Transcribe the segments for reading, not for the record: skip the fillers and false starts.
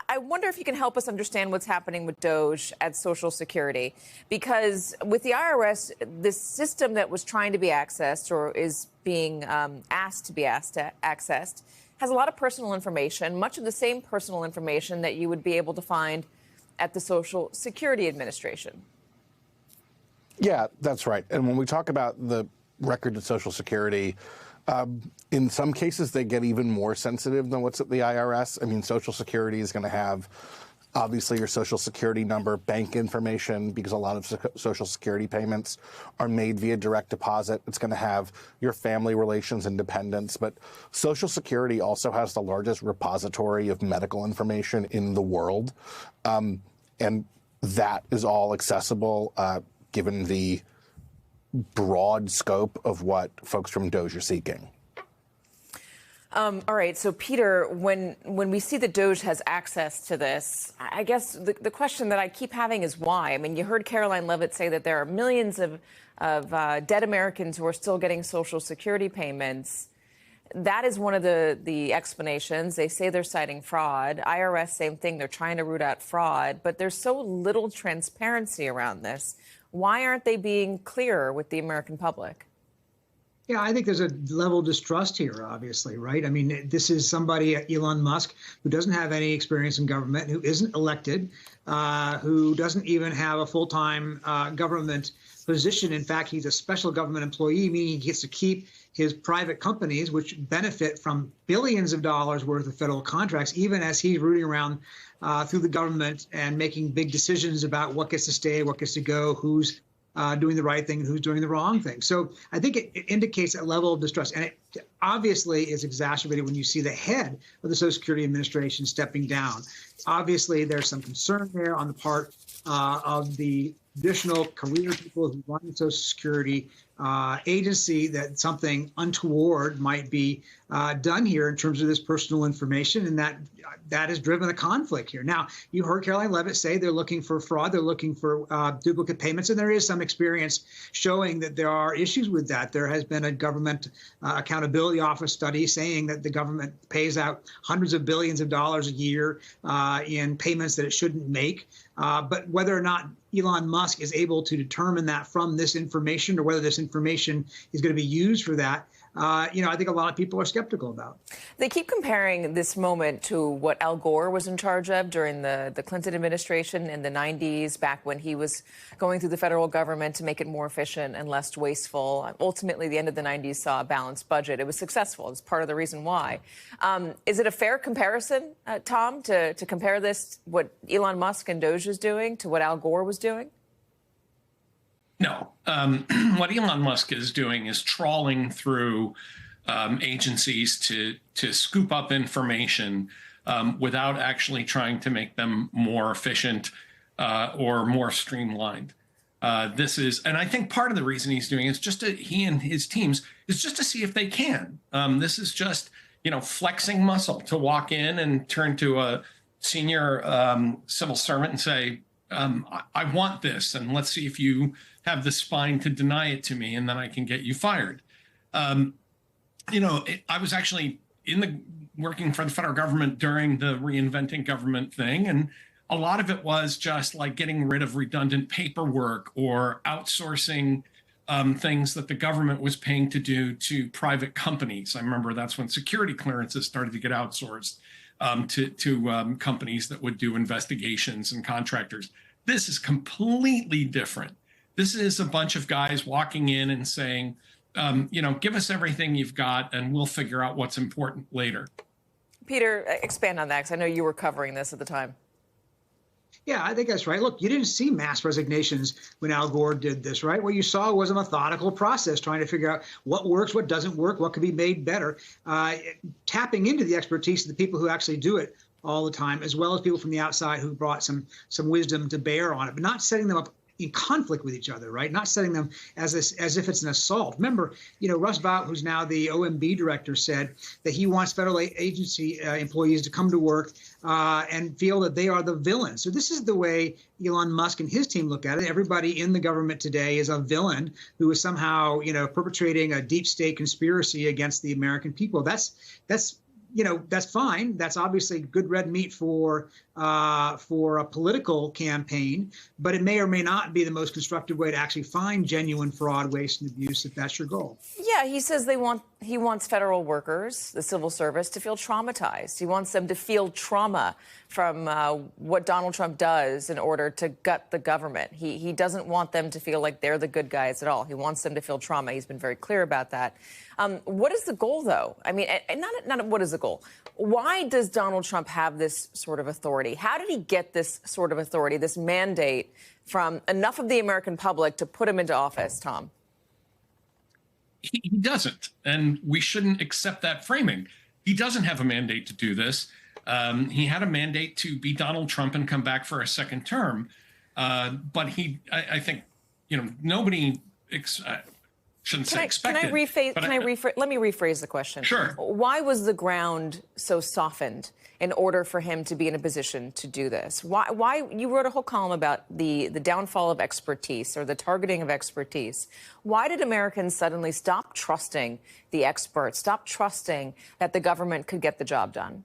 I wonder if you can help us understand what's happening with Doge at Social Security, because with the IRS, this system that was trying to be accessed or is being asked to be accessed has a lot of personal information, much of the same personal information that you would be able to find at the Social Security Administration. Yeah, that's right. And when we talk about the record of Social Security, in some cases, they get even more sensitive than what's at the IRS. I mean, Social Security is going to have, obviously, your Social Security number, bank information, because a lot of Social Security payments are made via direct deposit. It's going to have your family relations and dependents. But Social Security also has the largest repository of medical information in the world. And that is all accessible, given the broad scope of what folks from Doge are seeking. All right. So, Peter, when we see that Doge has access to this, I guess the question that I keep having is why? I mean, you heard Karoline Leavitt say that there are millions of dead Americans who are still getting Social Security payments. That is one of the explanations. They say they're citing fraud. IRS, same thing. They're trying to root out fraud. But there's so little transparency around this. Why aren't they being clearer with the American public? Yeah, I think there's a level of distrust here, obviously, right? I mean, this is somebody, Elon Musk, who doesn't have any experience in government, who isn't elected, who doesn't even have a full-time government position. In fact, he's a special government employee, meaning he gets to keep his private companies, which benefit from billions of dollars worth of federal contracts, even as he's rooting around through the government and making big decisions about what gets to stay, what gets to go, who's doing the right thing and who's doing the wrong thing. So I think it indicates a level of distrust. And it obviously is exacerbated when you see the head of the Social Security Administration stepping down. Obviously, there's some concern there on the part of the traditional career people who run the Social Security agency that something untoward might be done here in terms of this personal information, and that has driven a conflict here. Now, you heard Karoline Leavitt say they're looking for fraud, they're looking for duplicate payments, and there is some experience showing that there are issues with that. There has been a government accountability office study saying that the government pays out hundreds of billions of dollars a year in payments that it shouldn't make. But whether or not Elon Musk is able to determine that from this information, or whether this information is going to be used for that, I think a lot of people are skeptical about. They keep comparing this moment to what Al Gore was in charge of during the Clinton administration in the 90s, back when he was going through the federal government to make it more efficient and less wasteful. Ultimately, the end of the 90s saw a balanced budget. It was successful. It's part of the reason why. Is it a fair comparison, Tom, to compare this, what Elon Musk and Doge is doing, to what Al Gore was doing? No. What Elon Musk is doing is trawling through agencies to scoop up information without actually trying to make them more efficient or more streamlined. And I think part of the reason he's doing it is just he and his teams is just to see if they can. This is just, flexing muscle to walk in and turn to a senior civil servant and say, I want this, and let's see if you have the spine to deny it to me, and then I can get you fired. I was actually working for the federal government during the reinventing government thing, and a lot of it was just like getting rid of redundant paperwork or outsourcing things that the government was paying to do to private companies. I remember that's when security clearances started to get outsourced to companies that would do investigations and contractors. This is completely different. This is a bunch of guys walking in and saying, give us everything you've got and we'll figure out what's important later. Peter, expand on that, because I know you were covering this at the time. Yeah, I think that's right. Look, you didn't see mass resignations when Al Gore did this, right? What you saw was a methodical process trying to figure out what works, what doesn't work, what could be made better, tapping into the expertise of the people who actually do it all the time, as well as people from the outside who brought some wisdom to bear on it, but not setting them up in conflict with each other, right? Not setting them as if it's an assault. Remember, Russ Vought, who's now the OMB director, said that he wants federal agency employees to come to work and feel that they are the villain. So this is the way Elon Musk and his team look at it. Everybody in the government today is a villain who is somehow, perpetrating a deep state conspiracy against the American people. That's that's fine. That's obviously good red meat for a political campaign, but it may or may not be the most constructive way to actually find genuine fraud, waste, and abuse if that's your goal. Yeah, he says he wants federal workers, the civil service, to feel traumatized. He wants them to feel trauma from what Donald Trump does in order to gut the government. He doesn't want them to feel like they're the good guys at all. He wants them to feel trauma. He's been very clear about that. What is the goal, though? I mean, not what is the goal? Why does Donald Trump have this sort of authority? How did he get this sort of authority, this mandate from enough of the American public to put him into office, Tom? He doesn't, and we shouldn't accept that framing. He doesn't have a mandate to do this. He had a mandate to be Donald Trump and come back for a second term, but I think, nobody shouldn't say expected. Let me rephrase the question. Sure. Why was the ground so softened in order for him to be in a position to do this? Why you wrote a whole column about the downfall of expertise or the targeting of expertise. Why did Americans suddenly stop trusting the experts, stop trusting that the government could get the job done?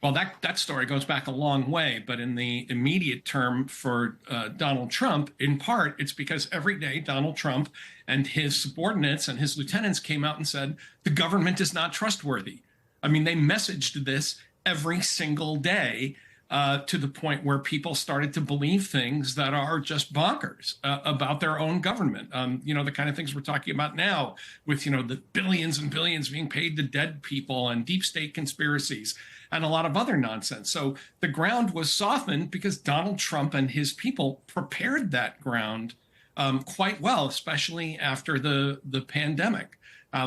Well, that story goes back a long way, but in the immediate term for Donald Trump, in part, it's because every day Donald Trump and his subordinates and his lieutenants came out and said, the government is not trustworthy. I mean, they messaged this every single day to the point where people started to believe things that are just bonkers about their own government. The kind of things we're talking about now with, the billions and billions being paid to dead people and deep state conspiracies and a lot of other nonsense. So the ground was softened because Donald Trump and his people prepared that ground quite well, especially after the pandemic.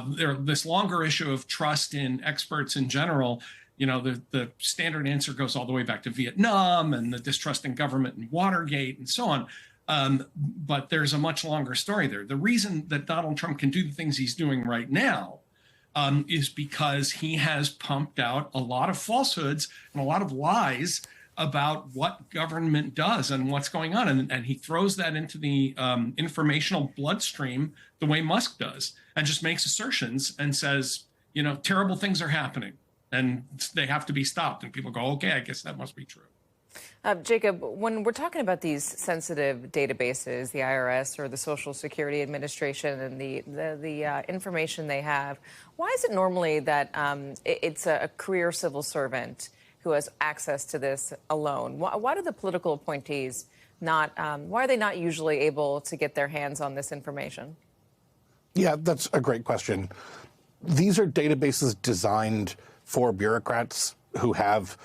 This longer issue of trust in experts in general, the standard answer goes all the way back to Vietnam and the distrust in government and Watergate and so on. But there's a much longer story there. The reason that Donald Trump can do the things he's doing right now is because he has pumped out a lot of falsehoods and a lot of lies about what government does and what's going on. And he throws that into the informational bloodstream the way Musk does and just makes assertions and says, terrible things are happening and they have to be stopped. And people go, okay, I guess that must be true. Jacob, when we're talking about these sensitive databases, the IRS or the Social Security Administration and the information they have, why is it normally that it's a career civil servant who has access to this alone? Why do the political appointees not, why are they not usually able to get their hands on this information? Yeah, that's a great question. These are databases designed for bureaucrats who have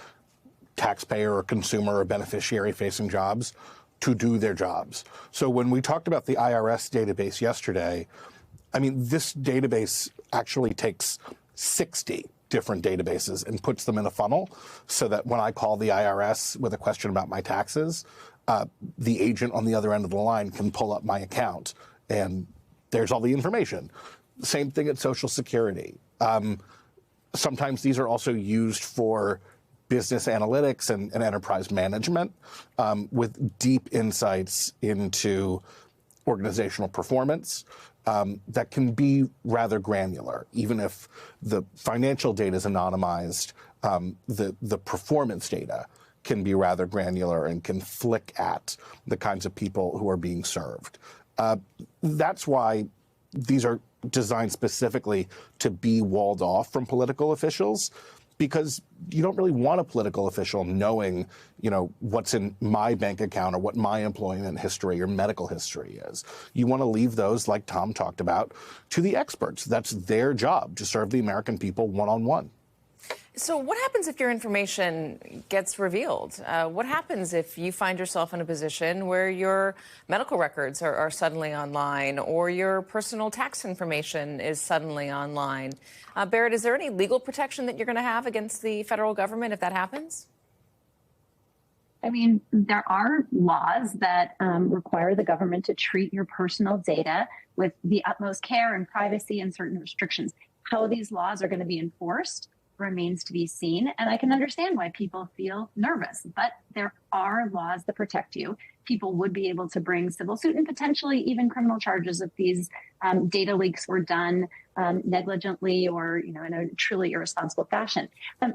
taxpayer or consumer or beneficiary facing jobs to do their jobs. So when we talked about the IRS database yesterday, I mean, this database actually takes 60 different databases and puts them in a funnel so that when I call the IRS with a question about my taxes, the agent on the other end of the line can pull up my account and there's all the information. Same thing at Social Security. Sometimes these are also used for business analytics and enterprise management with deep insights into organizational performance that can be rather granular. Even if the financial data is anonymized, the performance data can be rather granular and can flick at the kinds of people who are being served. That's why these are designed specifically to be walled off from political officials, because you don't really want a political official knowing, what's in my bank account or what my employment history or medical history is. You want to leave those, like Tom talked about, to the experts. That's their job, to serve the American people one-on-one. So what happens if your information gets revealed? What happens if you find yourself in a position where your medical records are suddenly online or your personal tax information is suddenly online? Barrett, is there any legal protection that you're going to have against the federal government if that happens? I mean, there are laws that require the government to treat your personal data with the utmost care and privacy and certain restrictions. How these laws are going to be enforced remains to be seen. And I can understand why people feel nervous, but there are laws that protect you. People would be able to bring civil suit and potentially even criminal charges if these data leaks were done negligently or, in a truly irresponsible fashion.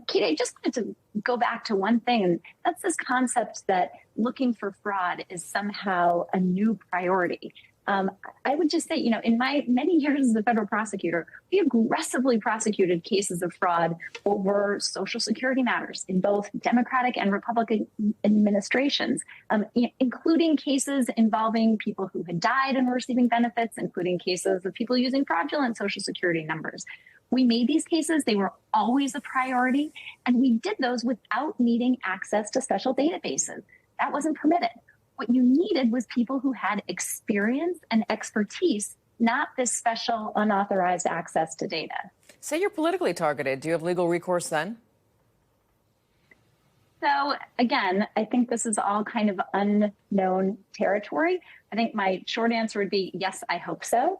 Kate, I just wanted to go back to one thing, and that's this concept that looking for fraud is somehow a new priority. I would just say, in my many years as a federal prosecutor, we aggressively prosecuted cases of fraud over Social Security matters in both Democratic and Republican administrations, including cases involving people who had died and were receiving benefits, including cases of people using fraudulent Social Security numbers. We made these cases. They were always a priority, and we did those without needing access to special databases. That wasn't permitted. What you needed was people who had experience and expertise, not this special unauthorized access to data. Say you're politically targeted. Do you have legal recourse then? So again, I think this is all kind of unknown territory. I think my short answer would be yes, I hope so.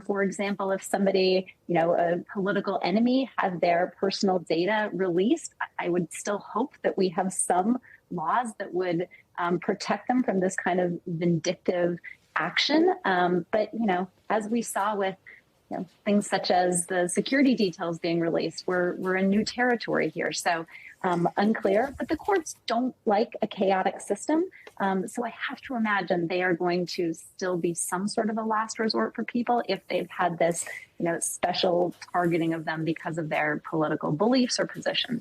For example, if somebody, a political enemy had their personal data released, I would still hope that we have some laws that would protect them from this kind of vindictive action. But, as we saw with things such as the security details being released, we're in new territory here. So unclear, but the courts don't like a chaotic system. So I have to imagine they are going to still be some sort of a last resort for people if they've had this, special targeting of them because of their political beliefs or positions.